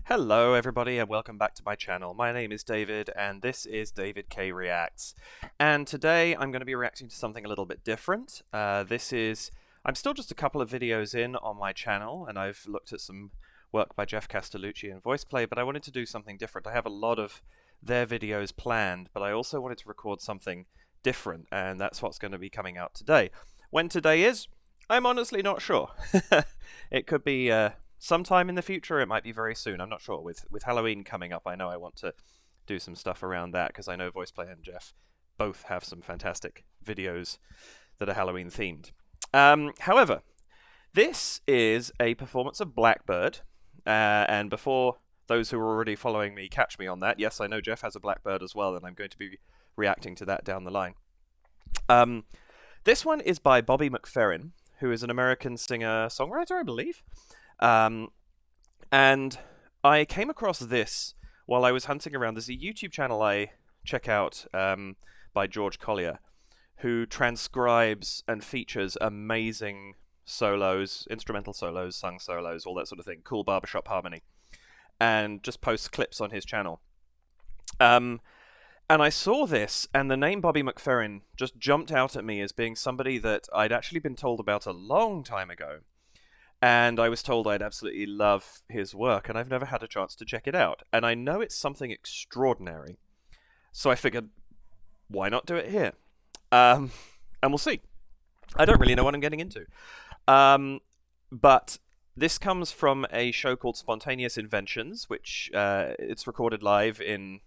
Hello everybody and welcome back to my channel. My name is David and this is David K Reacts. And today I'm going to be reacting to something a little bit different. I'm still just a couple of videos in on my channel and I've looked at some work by Jeff Castellucci and VoicePlay, but I wanted to do something different. I have a lot of their videos planned, but I also wanted to record something different, and that's what's going to be coming out today. When today is, I'm honestly not sure. It could be sometime in the future, it might be very soon, I'm not sure. With Halloween coming up, I know I want to do some stuff around that, because I know VoicePlay and Jeff both have some fantastic videos that are Halloween themed. However, this is a performance of Blackbird, and before those who are already following me catch me on that, yes, I know Jeff has a Blackbird as well, and I'm going to be reacting to that down the line. This one is by Bobby McFerrin, who is an American singer-songwriter, I believe. And I came across this while I was hunting around. There's a YouTube channel I check out by George Collier, who transcribes and features amazing solos, instrumental solos, sung solos, all that sort of thing, cool barbershop harmony, and just posts clips on his channel. And I saw this, and the name Bobby McFerrin just jumped out at me as being somebody that I'd actually been told about a long time ago. And I was told I'd absolutely love his work, and I've never had a chance to check it out. And I know it's something extraordinary, so I figured, why not do it here? And we'll see. I don't really know what I'm getting into. But this comes from a show called Spontaneous Inventions, which it's recorded live in,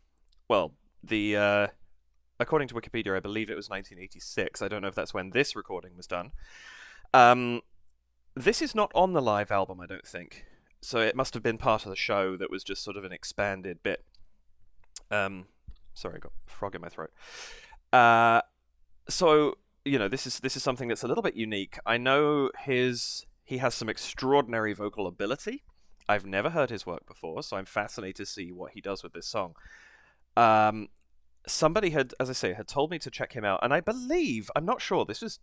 well, according to Wikipedia, I believe it was 1986. I don't know if that's when this recording was done. This is not on the live album, I don't think. So it must have been part of the show that was just sort of an expanded bit. Sorry, I got a frog in my throat. So, you know, this is something that's a little bit unique. I know he has some extraordinary vocal ability. I've never heard his work before, so I'm fascinated to see what he does with this song. Somebody had, as I say, had told me to check him out, and I believe, I'm not sure, this was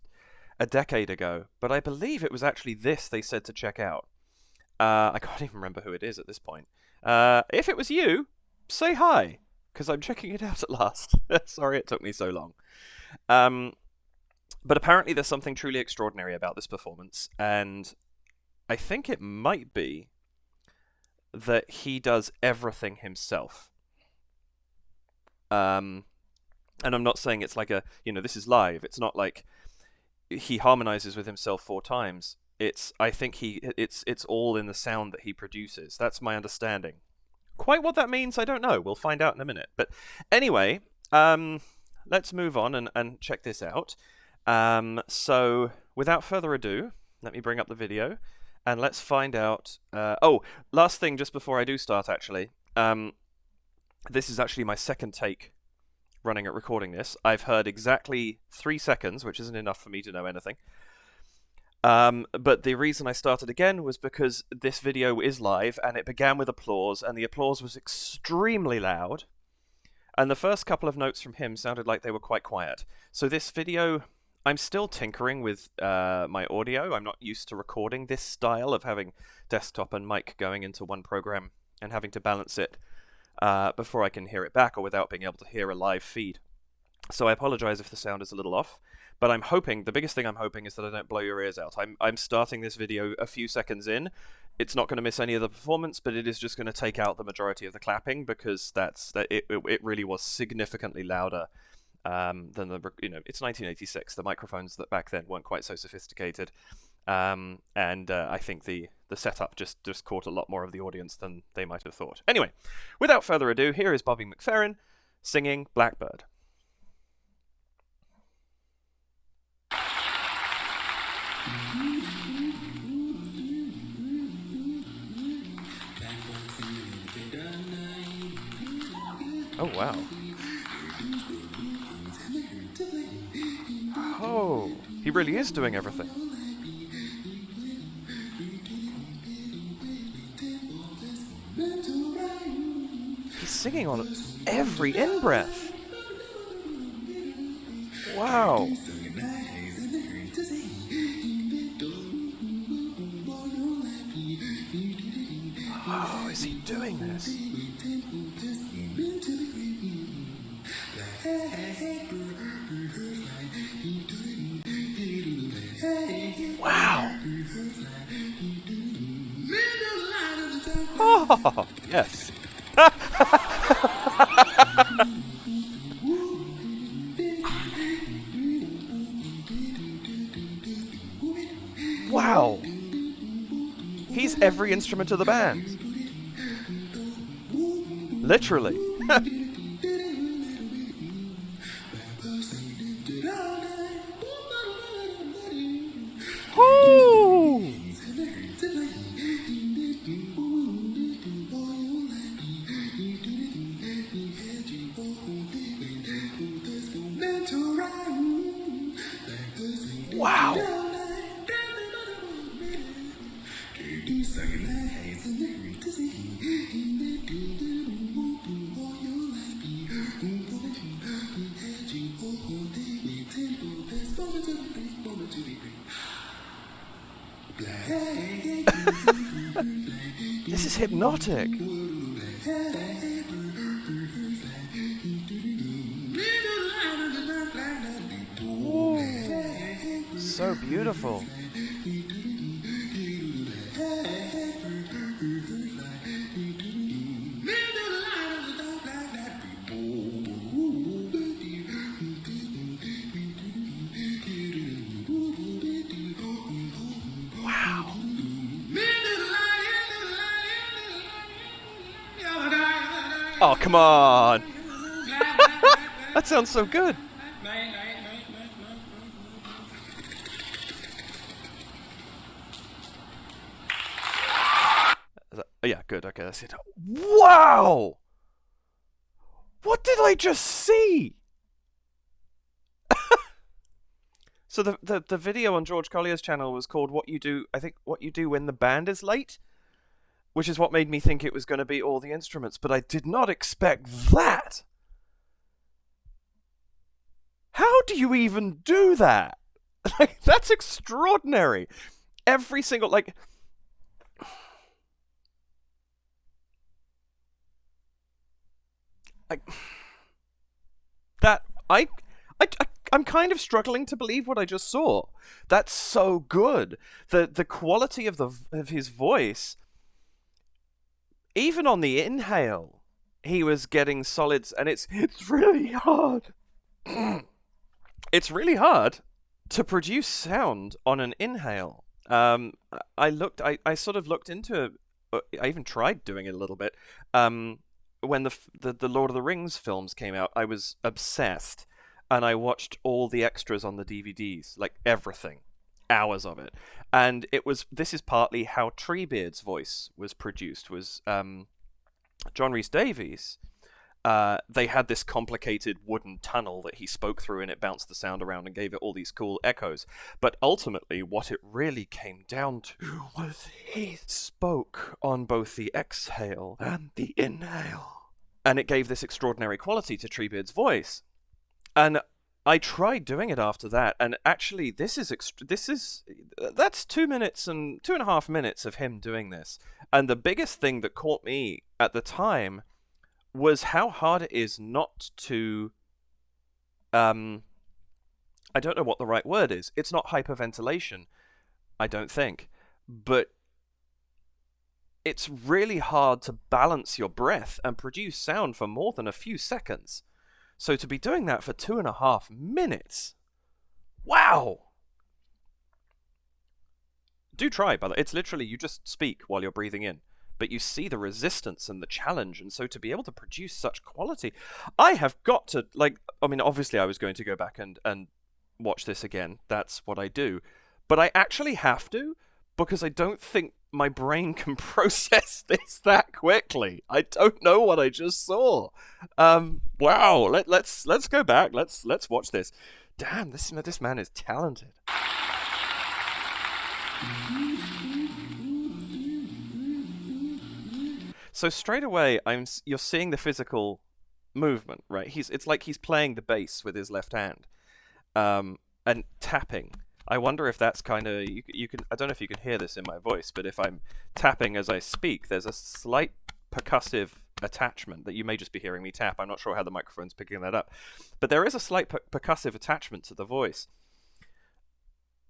a decade ago, but I believe it was actually this they said to check out. I can't even remember who it is at this point. If it was you, say hi, because I'm checking it out at last. Sorry it took me so long. But apparently there's something truly extraordinary about this performance, and I think it might be that he does everything himself. And I'm not saying it's like this is live. It's not like he harmonizes with himself 4 times. I think it's all in the sound that he produces. That's my understanding. Quite what that means, I don't know. We'll find out in a minute. But anyway, let's move on and check this out. So without further ado, let me bring up the video and let's find out. Oh, last thing just before I do start, actually. This is actually my second take running at recording this. I've heard exactly 3 seconds, which isn't enough for me to know anything. But the reason I started again was because this video is live, and it began with applause, and the applause was extremely loud. And the first couple of notes from him sounded like they were quite quiet. So this video, I'm still tinkering with my audio. I'm not used to recording this style of having desktop and mic going into one program and having to balance it before I can hear it back, or without being able to hear a live feed. So I apologize if the sound is a little off, but I'm hoping, the biggest thing I'm hoping is that I don't blow your ears out. I'm starting this video a few seconds in. It's not going to miss any of the performance, but it is just going to take out the majority of the clapping, because it really was significantly louder than it's 1986. The microphones that back then weren't quite so sophisticated. And I think the setup just caught a lot more of the audience than they might have thought. Anyway, without further ado, here is Bobby McFerrin singing Blackbird. Oh, wow. Oh, he really is doing everything. He's singing on every in-breath. Wow. Oh, his is he doing this? Wow. Oh, yes. Wow. He's every instrument of the band. Literally. Woo! Wow. This is hypnotic. Ooh, so beautiful. Wow. Oh, come on. That sounds so good. Yeah, good. Okay, that's it. Wow! What did I just see? So the video on George Collier's channel was called What You Do When the Band is Late, which is what made me think it was going to be all the instruments, but I did not expect that. How do you even do that? Like, that's extraordinary. Every single, like... I'm kind of struggling to believe what I just saw. That's so good. The quality of his voice, even on the inhale, he was getting solids, and it's really hard. It's really hard to produce sound on an inhale. I sort of looked into. I even tried doing it a little bit. When the Lord of the Rings films came out, I was obsessed, and I watched all the extras on the DVDs, like everything, hours of it. And this is partly how Treebeard's voice was produced. Was John Rhys Davies? They had this complicated wooden tunnel that he spoke through, and it bounced the sound around and gave it all these cool echoes. But ultimately, what it really came down to was he spoke on both the exhale and the inhale. And it gave this extraordinary quality to Treebeard's voice. And I tried doing it after that, and actually, that's 2 minutes and 2.5 minutes of him doing this. And the biggest thing that caught me at the time was how hard it is not to, I don't know what the right word is. It's not hyperventilation, I don't think, but it's really hard to balance your breath and produce sound for more than a few seconds. So to be doing that for 2.5 minutes, wow! Do try, by the way. It's literally, you just speak while you're breathing in, but you see the resistance and the challenge, and so to be able to produce such quality, I have got to, obviously I was going to go back and watch this again. That's what I do. But I actually have to, because I don't think my brain can process this that quickly. I don't know what I just saw. Wow. Let's go back. Let's watch this. Damn, this man is talented. So straight away, you're seeing the physical movement, right? It's like he's playing the bass with his left hand, and tapping. I wonder if that's kind of you can. I don't know if you can hear this in my voice, but if I'm tapping as I speak, there's a slight percussive attachment that you may just be hearing me tap. I'm not sure how the microphone's picking that up, but there is a slight percussive attachment to the voice.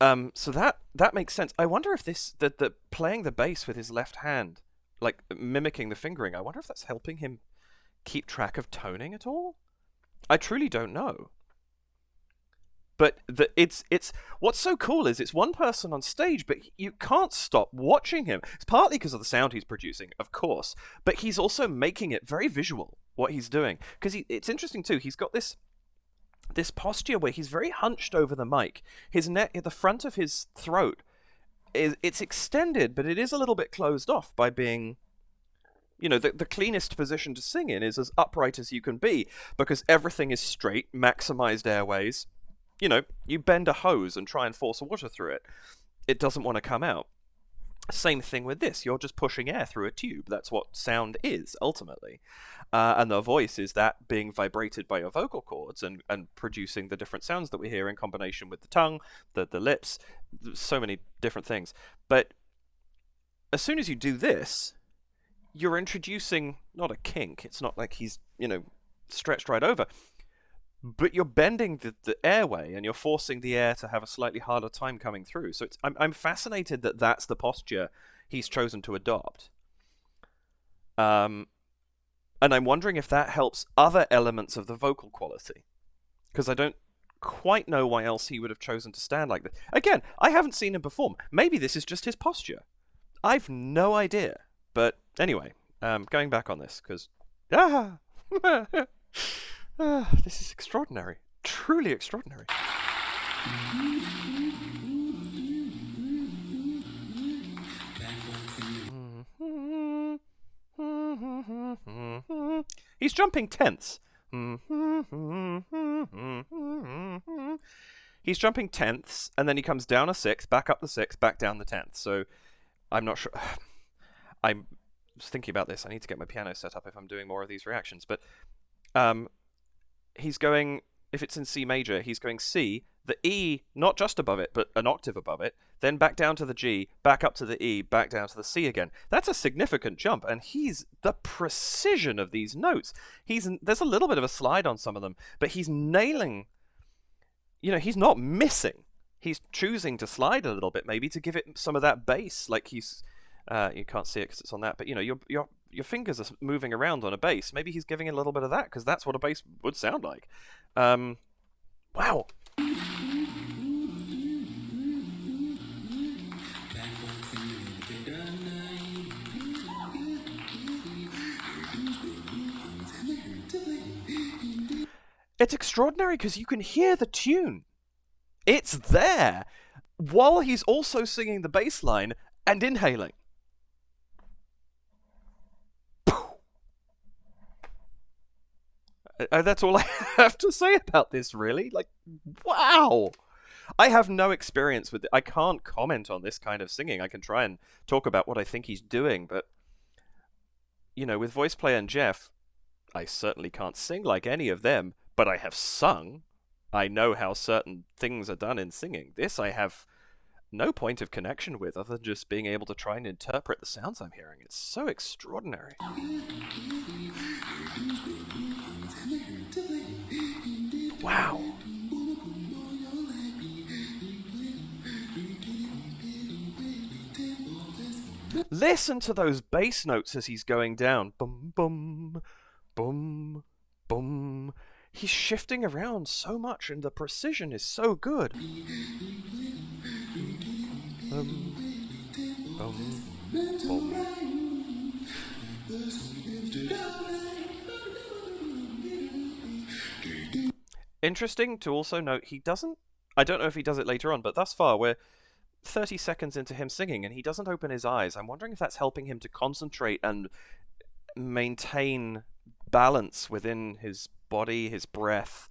So that makes sense. I wonder if the playing the bass with his left hand, like mimicking the fingering, I wonder if that's helping him keep track of toning at all. I truly don't know. But it's what's so cool is it's one person on stage, but you can't stop watching him. It's partly because of the sound he's producing, of course, but he's also making it very visual, what he's doing. Because it's interesting too, he's got this posture where he's very hunched over the mic. His neck, at the front of his throat, it's extended, but it is a little bit closed off by being... the cleanest position to sing in is as upright as you can be, because everything is straight, maximized airways. You bend a hose and try and force water through it. It doesn't want to come out. Same thing with this. You're just pushing air through a tube. That's what sound is, ultimately. And the voice is that being vibrated by your vocal cords and producing the different sounds that we hear in combination with the tongue, the lips, so many different things. But as soon as you do this, you're introducing not a kink. It's not like he's, stretched right over. But you're bending the airway and you're forcing the air to have a slightly harder time coming through. So I'm fascinated that that's the posture he's chosen to adopt. And I'm wondering if that helps other elements of the vocal quality. Because I don't quite know why else he would have chosen to stand like this. Again, I haven't seen him perform. Maybe this is just his posture. I've no idea. But anyway, going back on this, because... this is extraordinary. Truly extraordinary. He's jumping tenths. He's jumping tenths, and then he comes down a sixth, back up the sixth, back down the tenth. So I'm not sure. I'm just thinking about this. I need to get my piano set up if I'm doing more of these reactions. But he's going, if it's in C major, he's going C, the E, not just above it, but an octave above it, then back down to the G, back up to the E, back down to the C again. That's a significant jump, and the precision of these notes. There's a little bit of a slide on some of them, but he's nailing, he's not missing. He's choosing to slide a little bit, maybe, to give it some of that bass, like he's, you can't see it because it's on that, but your fingers are moving around on a bass. Maybe he's giving it a little bit of that, because that's what a bass would sound like. Wow. It's extraordinary because you can hear the tune. It's there, while he's also singing the bass line and inhaling. That's all I have to say about this, really. Like, wow! I have no experience with it. I can't comment on this kind of singing. I can try and talk about what I think he's doing, but, with Voice Player and Jeff, I certainly can't sing like any of them, but I have sung. I know how certain things are done in singing. This I have no point of connection with other than just being able to try and interpret the sounds I'm hearing. It's so extraordinary. Wow. Listen to those bass notes as he's going down. Bum, bum, bum, bum. He's shifting around so much, and the precision is so good. Interesting to also note, he doesn't... I don't know if he does it later on, but thus far we're 30 seconds into him singing, and he doesn't open his eyes. I'm wondering if that's helping him to concentrate and maintain balance within his body, his breath.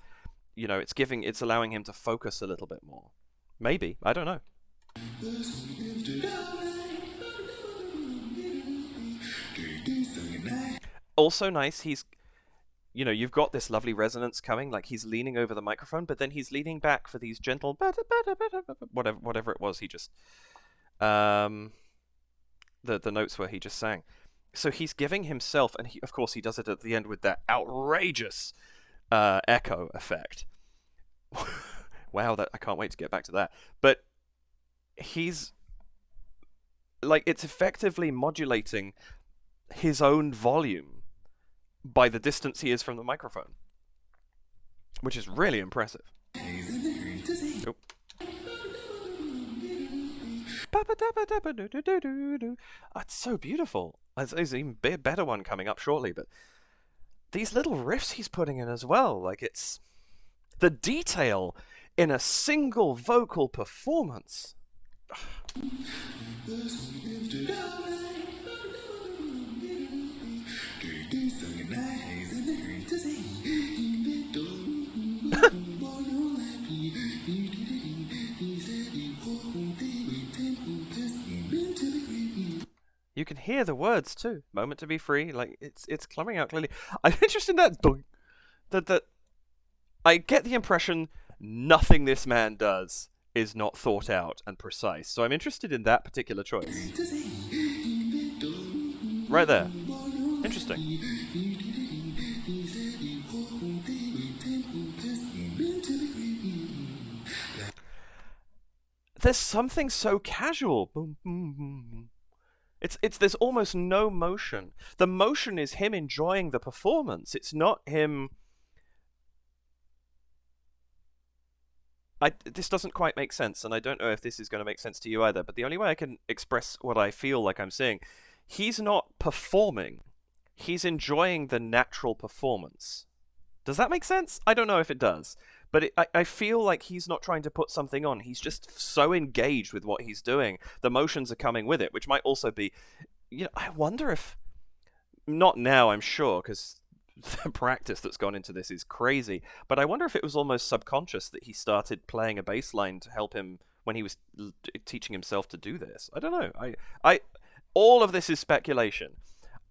It's allowing him to focus a little bit more. Maybe. I don't know. Also nice, you know, you've got this lovely resonance coming, like he's leaning over the microphone, but then he's leaning back for these gentle whatever it was he just the notes where he just sang. So he's giving himself, and of course he does it at the end with that outrageous echo effect. Wow, I can't wait to get back to that. But he's like, it's effectively modulating his own volume by the distance he is from the microphone, which is really impressive. Oh. It's so beautiful. There's an even better one coming up shortly, but these little riffs he's putting in as well, like, it's the detail in a single vocal performance. You can hear the words too. Moment to be free, like it's coming out clearly. I'm interested in that I get the impression nothing this man does is not thought out and precise. So I'm interested in that particular choice. Right there. Interesting. There's something so casual. Boom, boom, boom, boom. There's almost no motion. The motion is him enjoying the performance. It's not him. This doesn't quite make sense, and I don't know if this is going to make sense to you either, but the only way I can express what I feel like I'm saying, he's not performing. He's enjoying the natural performance. Does that make sense? I don't know if it does. But I feel like he's not trying to put something on. He's just so engaged with what he's doing. The motions are coming with it, which might also be... You know, I wonder if... Not now, I'm sure, because the practice that's gone into this is crazy. But I wonder if it was almost subconscious that he started playing a bass line to help him when he was teaching himself to do this. I don't know. All of this is speculation.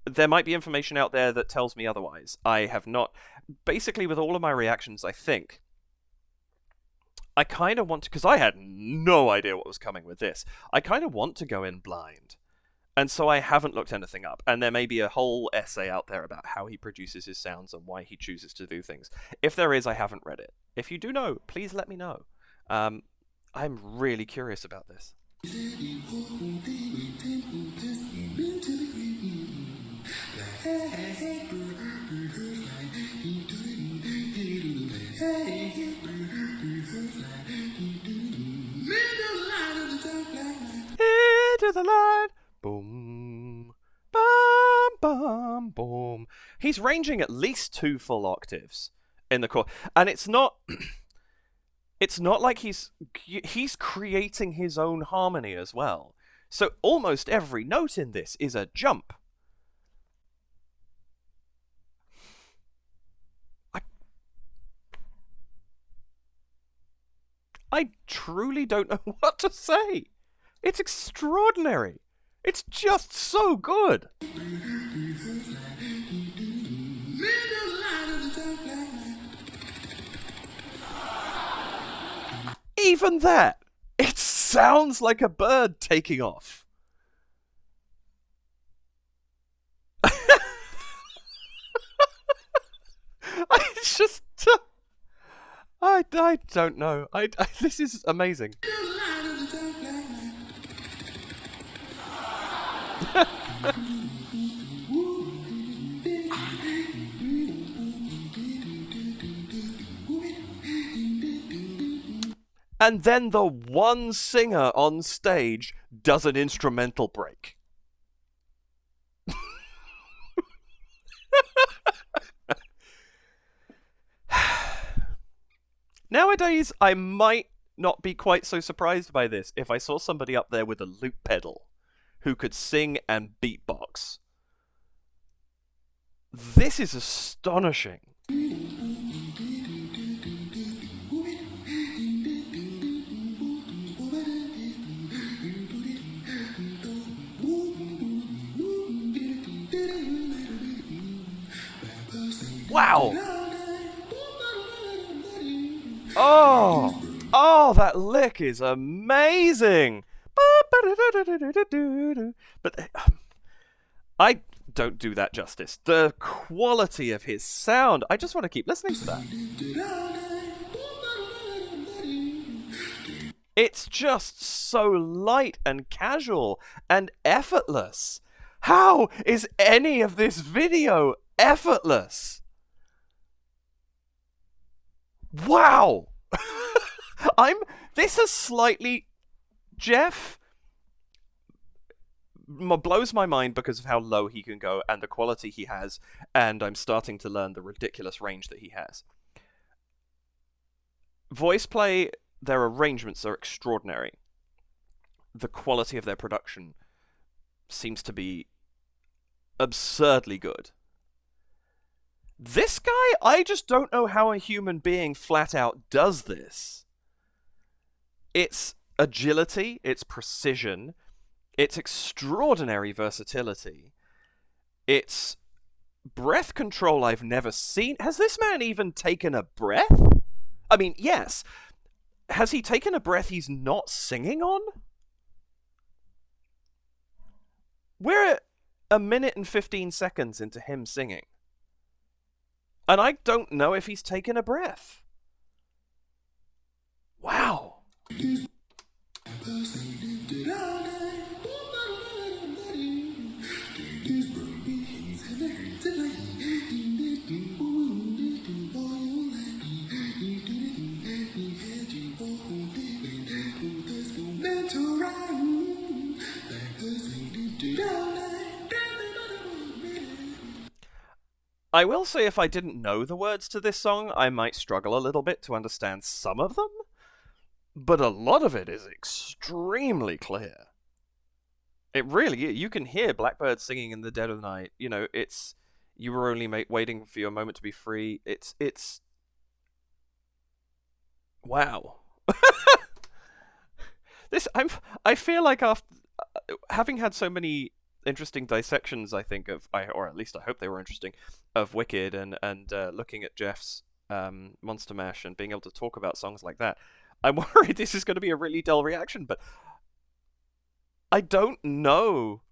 There might be information out there that tells me otherwise. I have not... Basically, with all of my reactions, I think... I kind of want to, because I had no idea what was coming with this. I kind of want to go in blind. And so I haven't looked anything up. And there may be a whole essay out there about how he produces his sounds and why he chooses to do things. If there is, I haven't read it. If you do know, please let me know. I'm really curious about this. Into the light, boom, bum, bum, boom. He's ranging at least 2 full octaves in the chord, and it's not like he's creating his own harmony as well. So almost every note in this is a jump. I truly don't know what to say. It's extraordinary. It's just so good. Even that, it sounds like a bird taking off. It's just... I don't know. This is amazing. And then the one singer on stage does an instrumental break. Nowadays, I might not be quite so surprised by this if I saw somebody up there with a loop pedal who could sing and beatbox. This is astonishing. Wow! Oh, that lick is amazing! But I don't do that justice. The quality of his sound, I just want to keep listening to that. It's just so light and casual and effortless. How is any of this video effortless? Wow! This has slightly... Jeff blows my mind because of how low he can go and the quality he has, and I'm starting to learn the ridiculous range that he has. Voice play, their arrangements are extraordinary. The quality of their production seems to be absurdly good. This guy, I just don't know how a human being flat out does this. It's agility, it's precision, it's extraordinary versatility, it's breath control I've never seen. Has this man even taken a breath? I mean, yes. Has he taken a breath he's not singing on? We're a minute and 15 seconds into him singing. And I don't know if he's taken a breath. Wow. I will say if I didn't know the words to this song, I might struggle a little bit to understand some of them, but a lot of it is extremely clear. It really is. You can hear Blackbird singing in the dead of the night. You know, it's... You were only waiting for your moment to be free. It's... Wow. I feel like after... having had so many interesting dissections, I think, or at least I hope they were interesting, of Wicked and looking at Jeff's Monster Mash and being able to talk about songs like that, I'm worried this is going to be a really dull reaction, but I don't know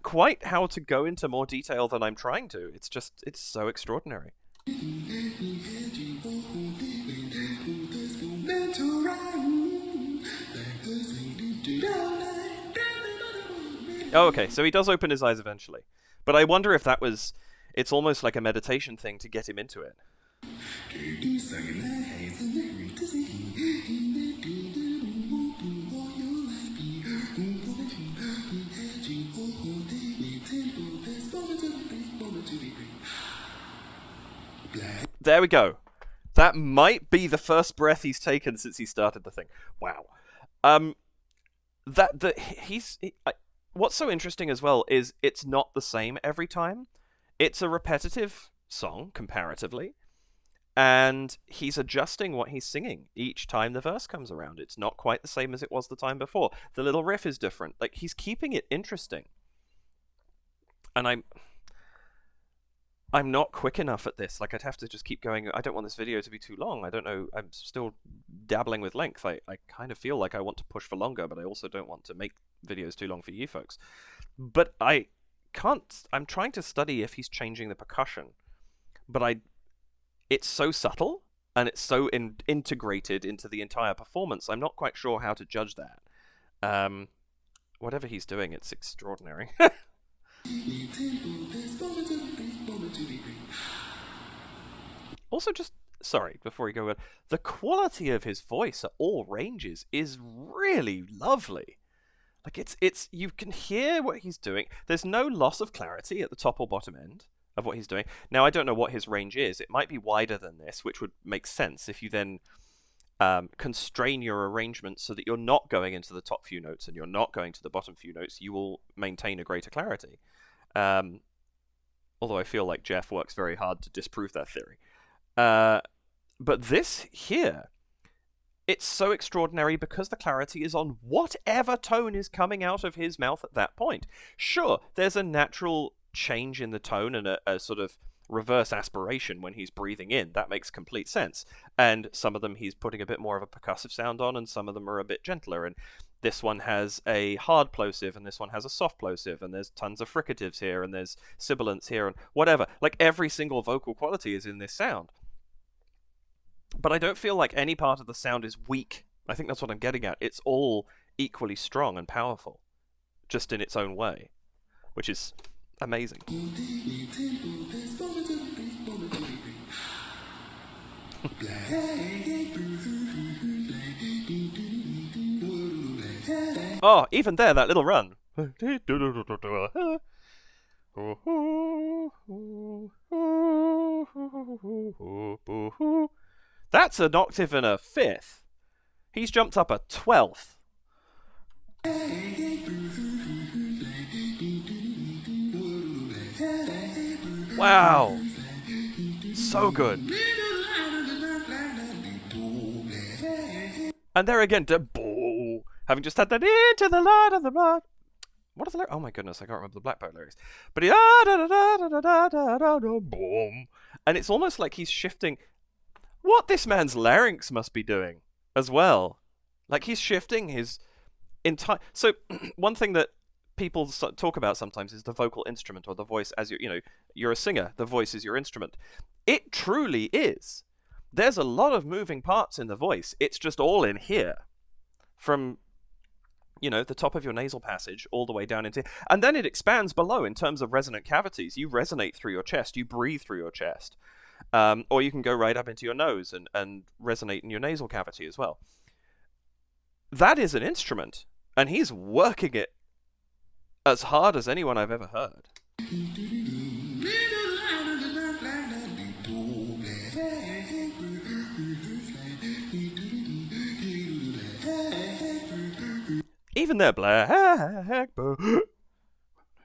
quite how to go into more detail than I'm trying to. It's so extraordinary. Oh, okay, so he does open his eyes eventually. But I wonder if it's almost like a meditation thing to get him into it. There we go. That might be the first breath he's taken since he started the thing. Wow. What's so interesting as well is it's not the same every time. It's a repetitive song, comparatively, and he's adjusting what he's singing each time the verse comes around. It's not quite the same as it was the time before. The little riff is different. Like, he's keeping it interesting. And I'm not quick enough at this. Like, I'd have to just keep going. I don't want this video to be too long. I don't know. I'm still dabbling with length. I kind of feel like I want to push for longer, but I also don't want to make videos too long for you folks. But I can't. I'm trying to study if he's changing the percussion. But it's so subtle, and it's so integrated into the entire performance. I'm not quite sure how to judge that. Whatever he's doing, it's extraordinary. Also, just sorry, before we go on, the quality of his voice at all ranges is really lovely. Like, it's you can hear what he's doing. There's no loss of clarity at the top or bottom end of what he's doing. Now, I don't know what his range is. It might be wider than this, which would make sense if you then constrain your arrangement so that you're not going into the top few notes and you're not going to the bottom few notes. You will maintain a greater clarity. Although I feel like Jeff works very hard to disprove that theory. But this here, it's so extraordinary because the clarity is on whatever tone is coming out of his mouth at that point. Sure, there's a natural change in the tone and a sort of reverse aspiration when he's breathing in. That makes complete sense. And some of them he's putting a bit more of a percussive sound on, and some of them are a bit gentler. And this one has a hard plosive, and this one has a soft plosive, and there's tons of fricatives here, and there's sibilants here, and whatever. Like, every single vocal quality is in this sound. But I don't feel like any part of the sound is weak. I think that's what I'm getting at. It's all equally strong and powerful, just in its own way, which is amazing. Oh, even there, that little run. That's an octave and a fifth. He's jumped up a 12th. Wow. So good. And there again, having just had that into the light of the blood. What are the lyrics? Oh my goodness, I can't remember the Blackbird lyrics. But boom. And it's almost like he's shifting. What this man's larynx must be doing as well. Like, he's shifting his entire... So, one thing that people talk about sometimes is the vocal instrument, or the voice as you're a singer, the voice is your instrument. It truly is. There's a lot of moving parts in the voice. It's just all in here. From, the top of your nasal passage all the way down into... And then it expands below in terms of resonant cavities. You resonate through your chest. You breathe through your chest. Or you can go right up into your nose and resonate in your nasal cavity as well. That is an instrument. And he's working it as hard as anyone I've ever heard. Even there, Blackbird. 1, 2,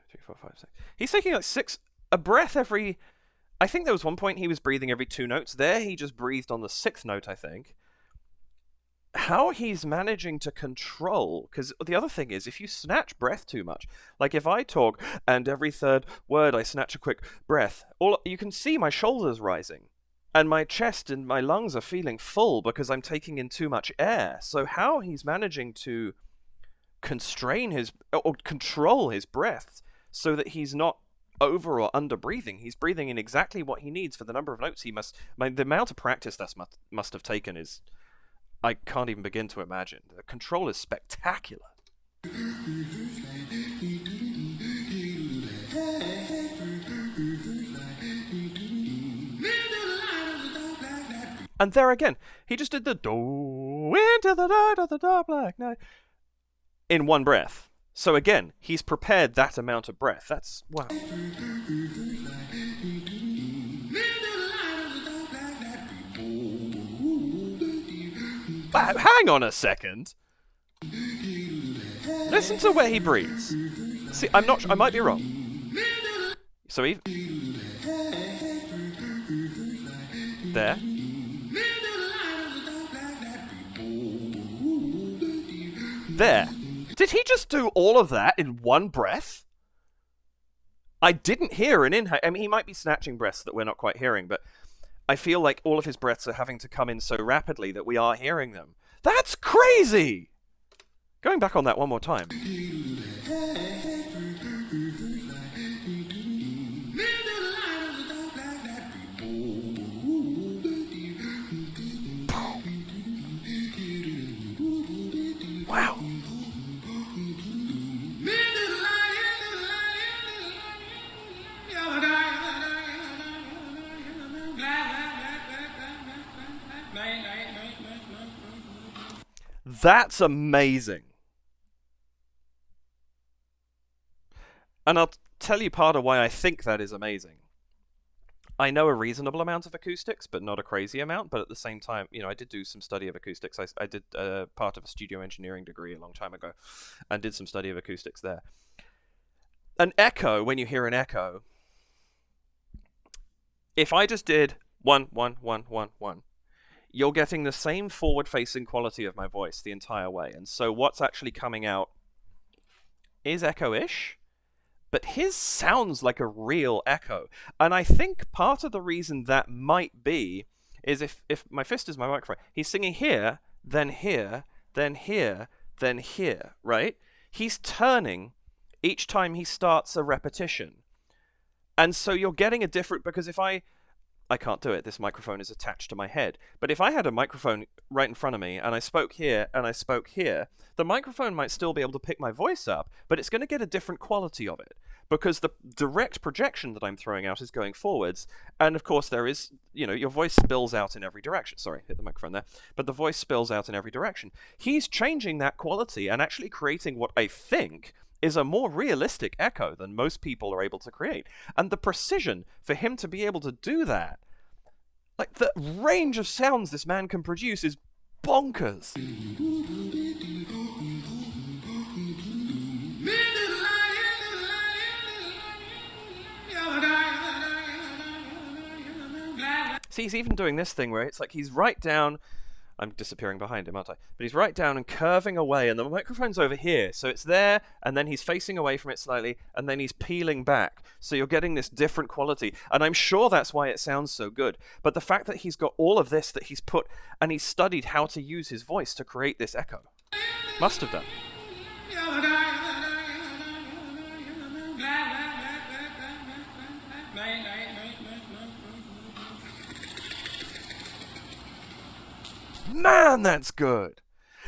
3, 4, 5, 6. He's taking like a breath every... I think there was one point he was breathing every 2 notes. There, he just breathed on the 6th note, I think. How he's managing to control... Because the other thing is, if you snatch breath too much, like if I talk and every 3rd word I snatch a quick breath, you can see my shoulders rising. And my chest and my lungs are feeling full because I'm taking in too much air. So how he's managing to control his breath so that he's not over or under breathing. He's breathing in exactly what he needs for the number of notes he must... the amount of practice that must have taken is... I can't even begin to imagine. The control is spectacular. And there again, he just did the do into the light of the dark black night in one breath. So again, he's prepared that amount of breath. That's... wow. Hang on a second. Listen to where he breathes. See, I might be wrong. So he... there. There. Did he just do all of that in one breath? I didn't hear an inhale. I mean, he might be snatching breaths that we're not quite hearing, but I feel like all of his breaths are having to come in so rapidly that we are hearing them. That's crazy! Going back on that one more time. Wow. That's amazing. And I'll tell you part of why I think that is amazing. I know a reasonable amount of acoustics, but not a crazy amount. But at the same time, I did do some study of acoustics. I did part of a studio engineering degree a long time ago and did some study of acoustics there. An echo, when you hear an echo, if I just did 1, 1, 1, 1, 1, you're getting the same forward-facing quality of my voice the entire way. And so what's actually coming out is echo-ish, but his sounds like a real echo. And I think part of the reason that might be is if my fist is my microphone, he's singing here, then here, then here, then here, right? He's turning each time he starts a repetition. And so you're getting a different, because if I can't do it, this microphone is attached to my head. But if I had a microphone right in front of me and I spoke here and I spoke here, the microphone might still be able to pick my voice up, but it's going to get a different quality of it because the direct projection that I'm throwing out is going forwards. And of course there is, your voice spills out in every direction. Sorry, hit the microphone there. But the voice spills out in every direction. He's changing that quality and actually creating what I think is a more realistic echo than most people are able to create. And the precision for him to be able to do that, like the range of sounds this man can produce is bonkers. See, he's even doing this thing where it's like he's right down. I'm disappearing behind him, aren't I? But he's right down and curving away, and the microphone's over here. So it's there, and then he's facing away from it slightly, and then he's peeling back. So you're getting this different quality. And I'm sure that's why it sounds so good. But the fact that he's got all of this that he's put, and he's studied how to use his voice to create this echo. Must have done. Man, that's good.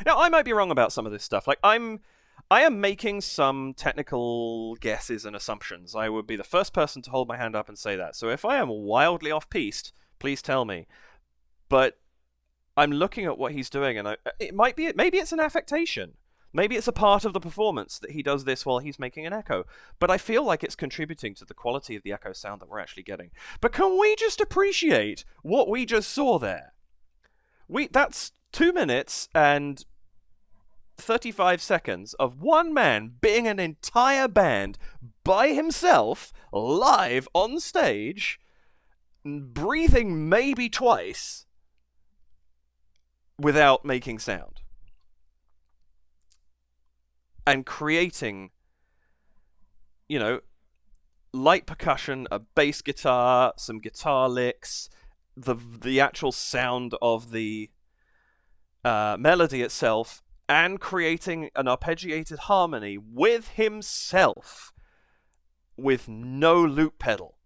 Now, I might be wrong about some of this stuff. Like, I am making some technical guesses and assumptions. I would be the first person to hold my hand up and say that. So if I am wildly off-piste, please tell me. But I'm looking at what he's doing, and maybe it's an affectation. Maybe it's a part of the performance that he does this while he's making an echo. But I feel like it's contributing to the quality of the echo sound that we're actually getting. But can we just appreciate what we just saw there? That's 2 minutes and 35 seconds of one man being an entire band by himself, live on stage, breathing maybe twice without making sound. And creating, light percussion, a bass guitar, some guitar licks, the actual sound of the melody itself, and creating an arpeggiated harmony with himself with no loop pedal.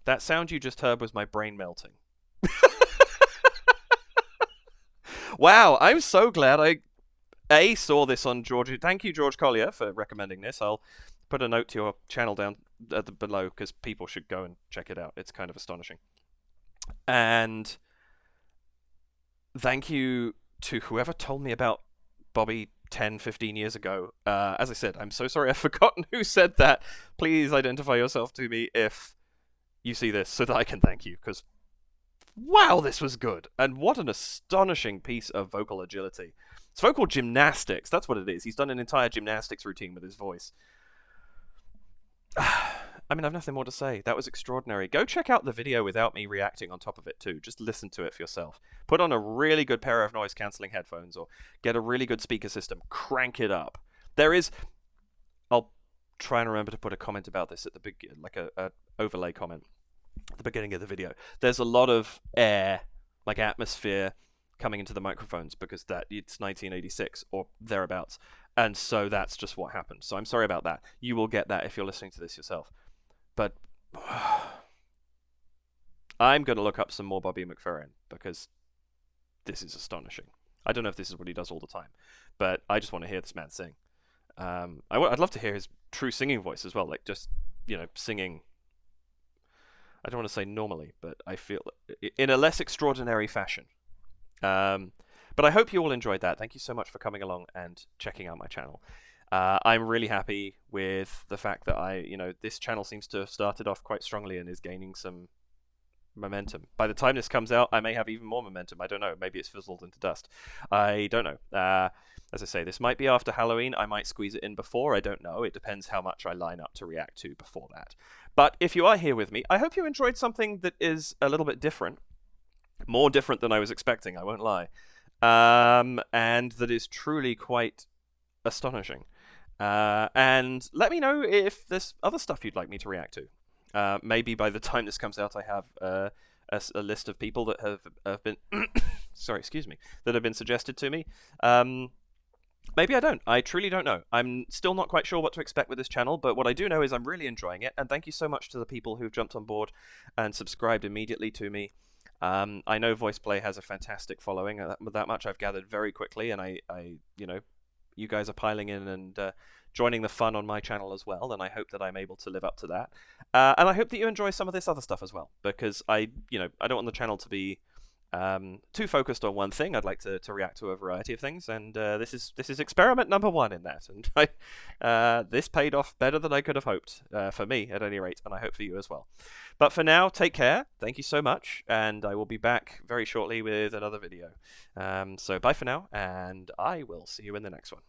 That sound you just heard was my brain melting. Wow, I'm so glad I saw this on George. Thank you, George Collier, for recommending this. I'll put a note to your channel down below because people should go and check it out. It's kind of astonishing. And thank you to whoever told me about Bobby 10, 15 years ago. As I said, I'm so sorry I've forgotten who said that. Please identify yourself to me if you see this so that I can thank you, because wow, this was good. And what an astonishing piece of vocal agility. It's vocal gymnastics. That's what it is. He's done an entire gymnastics routine with his voice. I mean, I've nothing more to say. That was extraordinary. Go check out the video without me reacting on top of it too. Just listen to it for yourself. Put on a really good pair of noise-cancelling headphones or get a really good speaker system. Crank it up. I'll try and remember to put a comment about this at the beginning, like a overlay comment at the beginning of the video. There's a lot of air, like atmosphere, coming into the microphones because it's 1986 or thereabouts. And so that's just what happened. So I'm sorry about that. You will get that if you're listening to this yourself. But I'm going to look up some more Bobby McFerrin because this is astonishing. I don't know if this is what he does all the time, but I just want to hear this man sing. I'd love to hear his true singing voice as well, like just, singing. I don't want to say normally, but I feel in a less extraordinary fashion. But I hope you all enjoyed that. Thank you so much for coming along and checking out my channel. I'm really happy with the fact that this channel seems to have started off quite strongly and is gaining some momentum. By the time this comes out, I may have even more momentum. I don't know. Maybe it's fizzled into dust. I don't know. As I say, this might be after Halloween. I might squeeze it in before. I don't know. It depends how much I line up to react to before that. But if you are here with me, I hope you enjoyed something that is a little bit different. More different than I was expecting, I won't lie. And that is truly quite astonishing. And let me know if there's other stuff you'd like me to react to. Maybe by the time this comes out, I have a list of people that have been sorry, excuse me, that have been suggested to me. Maybe I don't. I truly don't know. I'm still not quite sure what to expect with this channel, but what I do know is I'm really enjoying it, and thank you so much to the people who've jumped on board and subscribed immediately to me. I know VoicePlay has a fantastic following. That much I've gathered very quickly, and I you guys are piling in and joining the fun on my channel as well, and I hope that I'm able to live up to that. And I hope that you enjoy some of this other stuff as well, because I don't want the channel to be too focused on one thing. I'd like to react to a variety of things, and this is experiment number 1 in that, and this paid off better than I could have hoped, for me at any rate, and I hope for you as well. But for now, take care, thank you so much, and I will be back very shortly with another video. So bye for now, and I will see you in the next one.